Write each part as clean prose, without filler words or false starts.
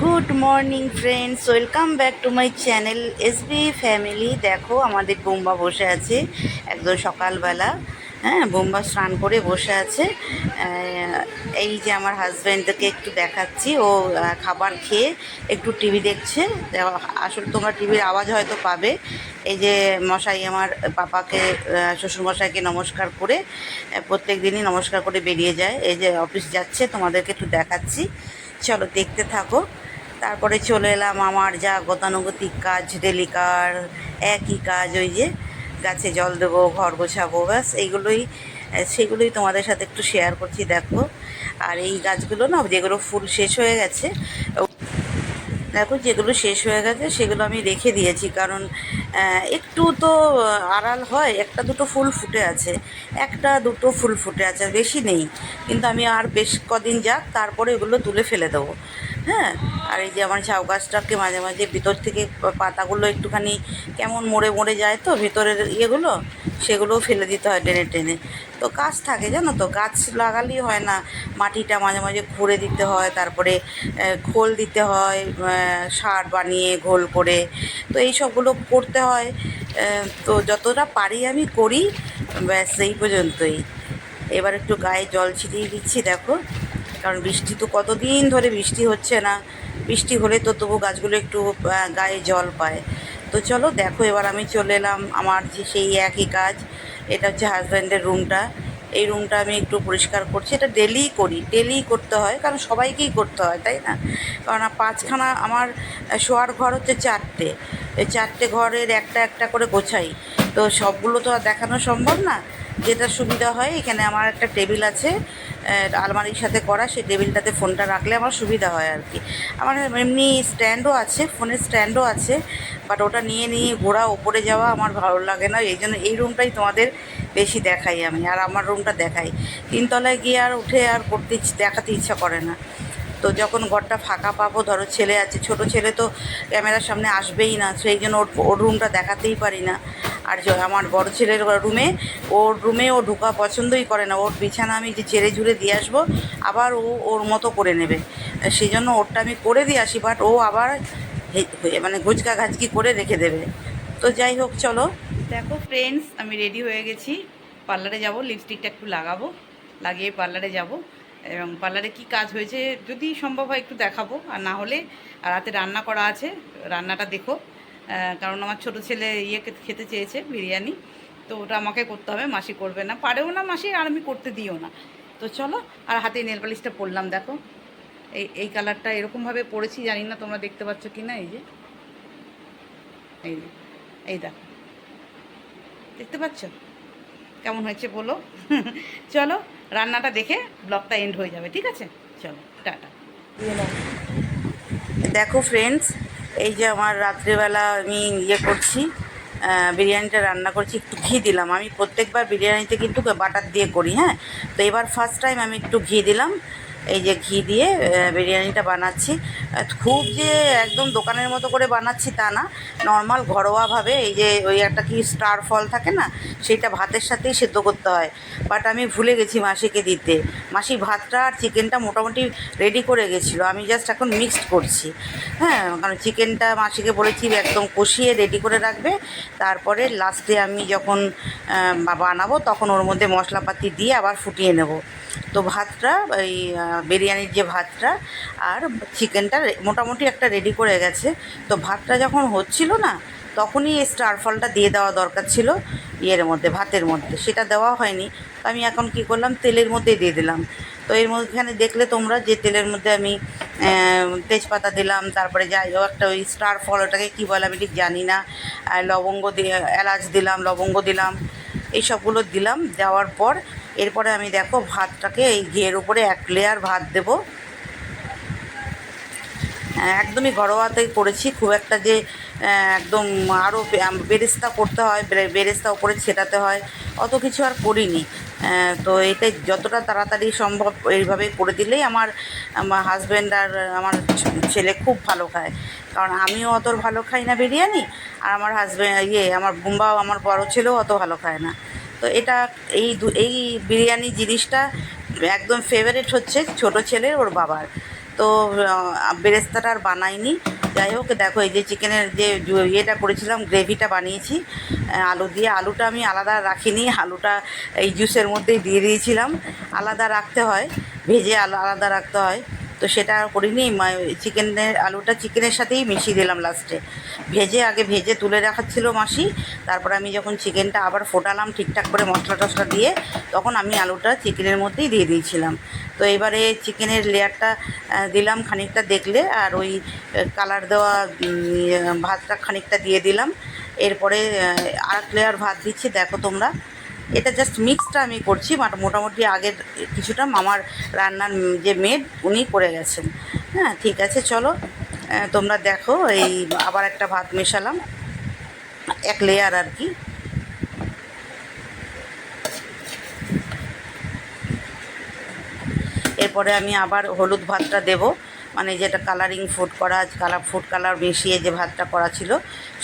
Good morning friends, welcome back to my channel SB family. দেখো আমাদের বোম্বা বসে আছে একদম সকালবেলা। হ্যাঁ, বোম্বা স্নান করে বসে আছে। এই যে আমার হাজব্যান্ডকে একটু দেখাচ্ছি, ও খাবার খেয়ে একটু টিভি দেখছে। আসলে তোমরা টিভির আওয়াজ হয়তো পাবে। এই যে মশাই আমার পাপাকে, শ্বশুরমশাইকে নমস্কার করে প্রত্যেক দিনই নমস্কার করে বেরিয়ে যায়। এই যে অফিস যাচ্ছে, তোমাদেরকে একটু দেখাচ্ছি, চলো দেখতে থাকো। তারপরে চলে এলাম আমার যা গতানুগতিক কাজ, ডেলিকার একই কাজ, ওই যে গাছে জল দেবো, ঘর গোছাবো, ব্যাস এইগুলোই। সেগুলোই তোমাদের সাথে একটু শেয়ার করছি, দেখো। আর এই গাছগুলো না, যেগুলো ফুল শেষ হয়ে গেছে, দেখো যেগুলো শেষ হয়ে গেছে সেগুলো আমি রেখে দিয়েছি, কারণ একটু তো আড়াল হয়। একটা দুটো ফুল ফুটে আছে, একটা দুটো ফুল ফুটে আছে, বেশি নেই। কিন্তু আমি আর বেশ কদিন যাক, তারপরে এগুলো তুলে ফেলে দেবো। হ্যাঁ, আর এই যে আমার ঝাউ গাছটাকে মাঝে মাঝে ভিতর থেকে পাতাগুলো একটুখানি কেমন মরে মরে যায়, তো ভিতরের ইয়েগুলো সেগুলোও ফেলে দিতে হয় টেনে টেনে। তো কাজ থাকে, জানো তো, গাছ লাগালেই হয় না, মাটিটা মাঝে মাঝে খুঁড়ে দিতে হয়, তারপরে খোল দিতে হয়, সার বানিয়ে ঘোল করে। তো এই সবগুলো করতে হয়। তো যতটা পারি আমি করি, ব্যাস এই পর্যন্তই। এবার একটু গায়ে জল ছিটিয়ে দিচ্ছি, দেখো, কারণ বৃষ্টি তো কতদিন ধরে বৃষ্টি হচ্ছে না। বৃষ্টি হলে তো তবু গাছগুলো একটু গায়ে জল পায়। তো চলো দেখো, এবার আমি চলে এলাম আমার যে সেই একই কাজ। এটা হচ্ছে হাজব্যান্ডের রুমটা। এই রুমটা আমি একটু পরিষ্কার করছি। এটা ডেলিই করি, ডেলিই করতে হয়, কারণ সবাইকেই করতে হয়, তাই না? কারণ পাঁচখানা আমার শোয়ার ঘর হচ্ছে চারটে। এই চারটে ঘরের একটা একটা করে গোছাই। তো সবগুলো তো আর দেখানো সম্ভব না। যেটা সুবিধা হয়, এখানে আমার একটা টেবিল আছে আলমারির সাথে করা, সেই টেবিলটাতে ফোনটা রাখলে আমার সুবিধা হয় আর কি। আমার এমনি স্ট্যান্ডও আছে, ফোনের স্ট্যান্ডও আছে, বাট ওটা নিয়ে নিয়ে ঘোরা, ওপরে যাওয়া আমার ভালো লাগে না। এই জন্য এই রুমটাই তোমাদের বেশি দেখাই আমি, আর আমার রুমটা দেখাই। তিনতলায় গিয়ে আর উঠে আর দেখাতে ইচ্ছা করে না। তো যখন ঘরটা ফাঁকা পাবো, ধরো ছেলে আছে, ছোট ছেলে তো ক্যামেরার সামনে আসবেই না, সেই জন্য ওর রুমটা দেখাতেই পারি না। আর আমার বড় ছেলের রুমে, ওর রুমে ও ঢোকা পছন্দই করে না। ওর বিছানা আমি যে ঝেড়ে ঝুড়ে দিয়ে আসবো, আবার ও ওর মতো করে নেবে। সেই জন্য ওরটা আমি করে দিয়ে আসি, বাট ও আবার মানে ঘুচকা ঘাচকি করে রেখে দেবে। তো যাই হোক, চলো দেখো ফ্রেন্ডস, আমি রেডি হয়ে গেছি। পার্লারে যাব, লিপস্টিকটা একটু লাগাবো, লাগিয়ে পার্লারে যাব। এবং পার্লারে কি কাজ হয়েছে যদি সম্ভব হয় একটু দেখাবো, আর না হলে রাতে রান্না করা আছে, রান্নাটা দেখো। কারণ আমার ছোট ছেলে খেতে চেয়েছে বিরিয়ানি, তো ওটা আমাকে করতে হবে, মাসি করবে না, পারেও না মাসি, আর আমি করতে দিও না। তো চলো। আর হাতে নেল পালিশটা পরলাম, দেখো। এই কালারটা এরকমভাবে পরেছি, জানি না তোমরা দেখতে পাচ্ছ কি না। এই যে এই যে এই দেখো, দেখতে পাচ্ছ কেমন হয়েছে বলো? চলো, রান্নাটা দেখে ব্লগটা এন্ড হয়ে যাবে, ঠিক আছে? চলো, টাটা। দেখো ফ্রেন্ডস, এই যে আমার রাত্রেবেলা আমি করছি, বিরিয়ানিটা রান্না করছি। একটু ঘি দিলাম, আমি প্রত্যেকবার বিরিয়ানিতে কিন্তু বাটার দিয়ে করি, হ্যাঁ। তো এবার ফার্স্ট টাইম আমি একটু ঘি দিলাম। এই যে ঘি দিয়ে বিরিয়ানিটা বানাচ্ছি। খুব যে একদম দোকানের মতো করে বানাচ্ছি তা না, নর্মাল ঘরোয়াভাবে। এই যে ওই একটা কি স্টার ফল থাকে না, সেইটা ভাতের সাথেই সেদ্ধ করতে হয়। বাট আমি ভুলে গেছি মাসিকে দিতে। মাসি ভাতটা আর চিকেনটা মোটামুটি রেডি করে গেছিলো, আমি জাস্ট এখন মিক্সড করছি। হ্যাঁ, কারণ চিকেনটা মাসিকে বলেছি একদম কষিয়ে রেডি করে রাখবে, তারপরে লাস্টে আমি যখন বানাবো তখন ওর মধ্যে মশলাপাতি দিয়ে আবার ফুটিয়ে নেব। তো ভাতটা, ওই বিরিয়ানির যে ভাতটা আর চিকেনটা মোটামুটি একটা রেডি করে গেছে। তো ভাতটা যখন হচ্ছিল না, তখনই এই স্টার ফলটা দিয়ে দেওয়া দরকার ছিল ইয়ের মধ্যে, ভাতের মধ্যে। সেটা দেওয়া হয়নি। তো আমি এখন কি করলাম, তেলের মধ্যে দিয়ে দিলাম। তো এর মধ্যেখানে দেখলে তোমরা যে তেলের মধ্যে আমি তেজপাতা দিলাম, তারপরে যাই হোক একটা ওই স্টার ফল, ওটাকে কী বলে আমি ঠিক জানি না, লবঙ্গ দিয়ে, এলাচ দিলাম, লবঙ্গ দিলাম, এই সবগুলো দিলাম। দেওয়ার পর এরপরে আমি দেখো ভাতটাকে এই ঘিয়ের উপরে এক লেয়ার ভাত দেবো। একদমই ঘরোয়াতে করেছি, খুব একটা যে একদম আরও বেরেস্তা করতে হয়, বেরেস্তা ওপরে ছেটাতে হয়, অত কিছু আর করিনি। তো এটাই যতটা তাড়াতাড়ি সম্ভব এইভাবে করে দিলেই আমার হাজব্যান্ড আর আমার ছেলে খুব ভালো খায়। কারণ আমিও অত ভালো খাই না বিরিয়ানি, আর আমার হাজব্যান্ড আমার বুম্বাও, আমার বড় ছেলেও অত ভালো খায় না। তো এটা এই বিরিয়ানি জিনিসটা একদম ফেভারিট হচ্ছে ছোট ছেলের, ওর বাবার। তো বেরেস্তাটা আর বানাইনি। যাই হোক দেখো, এই যে চিকেনের যে ইয়েটা করেছিলাম, গ্রেভিটা বানিয়েছি আলু দিয়ে। আলুটা আমি আলাদা রাখিনি, আলুটা এই জুসের মধ্যেই দিয়ে দিয়েছিলাম। আলাদা রাখতে হয়, ভেজে আলাদা রাখতে হয়, তো সেটা করিনি। চিকেনের আলুটা চিকেনের সাথেই মিশিয়ে দিলাম লাস্টে। আগে ভেজে তুলে রাখাচ্ছিল মাসি, তারপর আমি যখন চিকেনটা আবার ফোটালাম ঠিকঠাক করে মশলা টশলা দিয়ে, তখন আমি আলুটা চিকেনের মধ্যেই দিয়ে দিয়েছিলাম। তো এবারে চিকেনের লেয়ারটা দিলাম খানিকটা দেখলে, আর ওই কালার দেওয়া ভাতটা খানিকটা দিয়ে দিলাম। এরপরে আর লেয়ার ভাত দিচ্ছি, দেখো তোমরা। এটা জাস্ট মিক্সটা আমি করছি, বাট মোটামুটি আগের কিছুটা আমার রান্নার যে মেড উনি করে গেছেন। হ্যাঁ, ঠিক আছে, চলো তোমরা দেখো। এই আবার একটা ভাত মেশালাম, এক লেয়ার আর কি। এরপরে আমি আবার হলুদ ভাতটা দেব, মানে যেটা কালারিং ফুড কালার মিশিয়ে যে ভাতটা করা ছিল,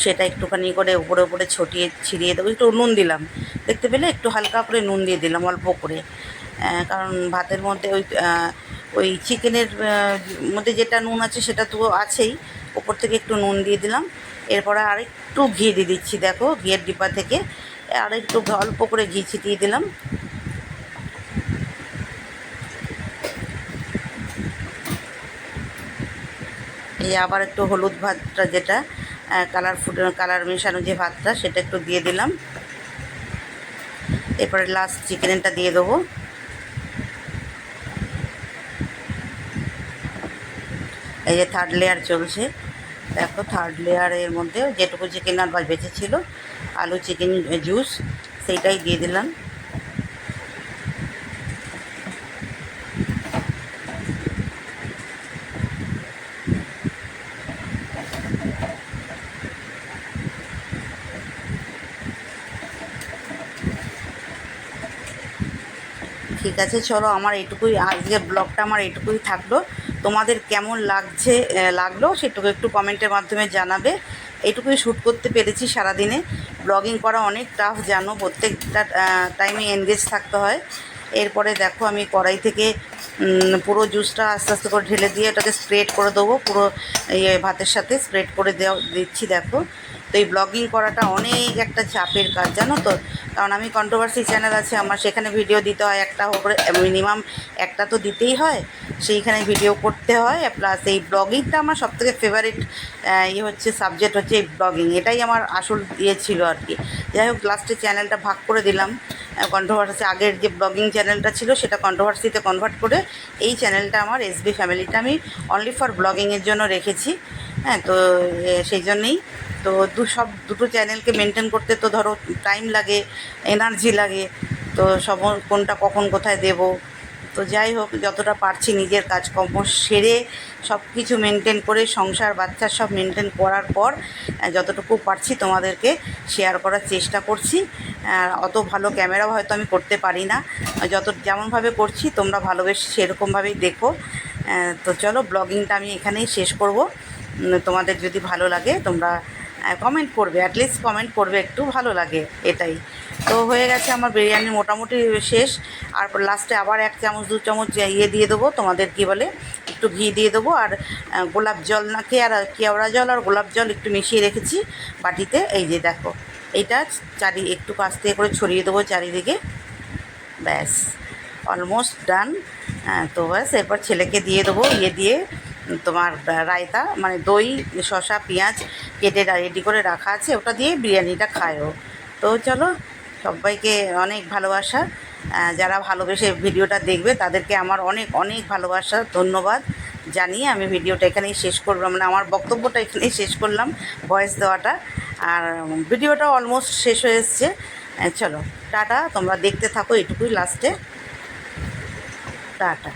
সেটা একটুখানি করে উপরে উপরে ছিটিয়ে দেবো। একটু নুন দিলাম, দেখতে পেলে একটু হালকা করে নুন দিয়ে দিলাম, অল্প করে, কারণ ভাতের মধ্যে ওই চিকেনের মধ্যে যেটা নুন আছে সেটা তো আছেই, ওপর থেকে একটু নুন দিয়ে দিলাম। এরপরে আরেকটু ঘি দিয়ে দিচ্ছি, দেখো ঘিয়ের ডিব্বা থেকে আরেকটু অল্প করে ঘি ছিটিয়ে দিলাম। এই আবার একটু হলুদ ভাতটা, যেটা কালার মেশানো যে ভাতটা, সেটা একটু দিয়ে দিলাম। এরপরে লাস্ট চিকেনটা দিয়ে দেবো। এই যে থার্ড লেয়ার চলছে, দেখো থার্ড লেয়ারের মধ্যে যেটুকু চিকেন আর বেঁচেছিল আলু চিকেন জুস, সেইটাই দিয়ে দিলাম। ঠিক আছে, চলো আমার এইটুকুই আজকের ব্লগটা, আমার এইটুকুই থাকলো। তোমাদের কেমন লাগলো সেটুকু একটু কমেন্টের মাধ্যমে জানাবে। এইটুকুই শ্যুট করতে পেরেছি সারাদিনে। ব্লগিং করা অনেক টাফ জানো, প্রত্যেকটা টাইমে এনগেজ থাকতে হয়। এরপরে দেখো আমি কড়াই থেকে পুরো জুসটা আস্তে আস্তে করে ঢেলে দিয়ে এটাকে স্প্রেড করে দেবো, পুরো ভাতের সাথে স্প্রেড করে দিচ্ছি, দেখো। তো এই ব্লগিং করাটা অনেক একটা চাপের কাজ, জানো তো। কারণ আমি কন্ট্রোভার্সি চ্যানেল আছে আমার, সেখানে ভিডিও দিতে হয়, একটা করে মিনিমাম একটা তো দিতেই হয়, সেইখানে ভিডিও করতে হয়। প্লাস এই ব্লগিংটা আমার সবথেকে ফেভারিট হচ্ছে সাবজেক্ট হচ্ছে এই ব্লগিং, এটাই আমার আসল ছিল আর কি। যাই হোক, লাস্টে চ্যানেলটা ভাগ করে দিলাম। কন্ট্রোভার্সি আগের যে ব্লগিং চ্যানেলটা ছিল সেটা কন্ট্রোভার্সিতে কনভার্ট করে এই চ্যানেলটা আমার এসবি ফ্যামিলিটা আমি অনলি ফর ব্লগিংয়ের জন্য রেখেছি। হ্যাঁ, তো সেই জন্যেই তো দুটো চ্যানেলকে মেনটেন করতে তো ধরো টাইম লাগে, এনার্জি লাগে, তো কোনটা কখন কোথায় দেব। তো যাই হোক, যতটা পারছি নিজের কাজকর্ম সেরে সব কিছু মেনটেন করে, সংসার বাচ্চা সব মেনটেন করার পর যতটুকু পারছি তোমাদেরকে শেয়ার করার চেষ্টা করছি। অত ভালো ক্যামেরাও হয়তো আমি করতে পারি না, যেমনভাবে করছি তোমরা ভালোবেসে সেরকমভাবেই দেখো। তো চলো, ব্লগিংটা আমি এখানেই শেষ করব। তোমাদের যদি ভালো লাগে তোমরা কমেন্ট করবে, অ্যাটলিস্ট কমেন্ট করবে, একটু ভালো লাগে, এটাই। তো হয়ে গেছে আমার বিরিয়ানি মোটামুটি শেষ। আর লাস্টে আবার 1 চামচ 2 চামচ দিয়ে দেবো, তোমাদের কি বলে, একটু ঘি দিয়ে দেবো। আর গোলাপ জল নাকি আর কেওড়া জল আর গোলাপ জল একটু মিশিয়ে রেখেছি বাটিতে। এই যে দেখো, এইটা একটু কাছ থেকে করে ছড়িয়ে দেবো চারিদিকে। ব্যাস, অলমোস্ট ডান। তো ব্যাস, এরপর ছেলেকে দিয়ে দেবো দিয়ে তোমার রায়তা, মানে দই, শসা, পেঁয়াজ কেটে রেডি করে রাখা আছে, ওটা দিয়ে বিরিয়ানিটা খায়ও। তো চলো, সবাইকে অনেক ভালোবাসা। যারা ভালোবেসে ভিডিওটা দেখবে তাদেরকে আমার অনেক অনেক ভালোবাসা, ধন্যবাদ জানিয়ে আমি ভিডিওটা এখানেই শেষ করলাম, মানে আমার বক্তব্যটা এখানেই শেষ করলাম, ভয়েস দেওয়াটা। আর ভিডিওটা অলমোস্ট শেষ হয়ে এসছে। চলো টাটা, তোমরা দেখতে থাকো, এটুকুই লাস্টে, টাটা।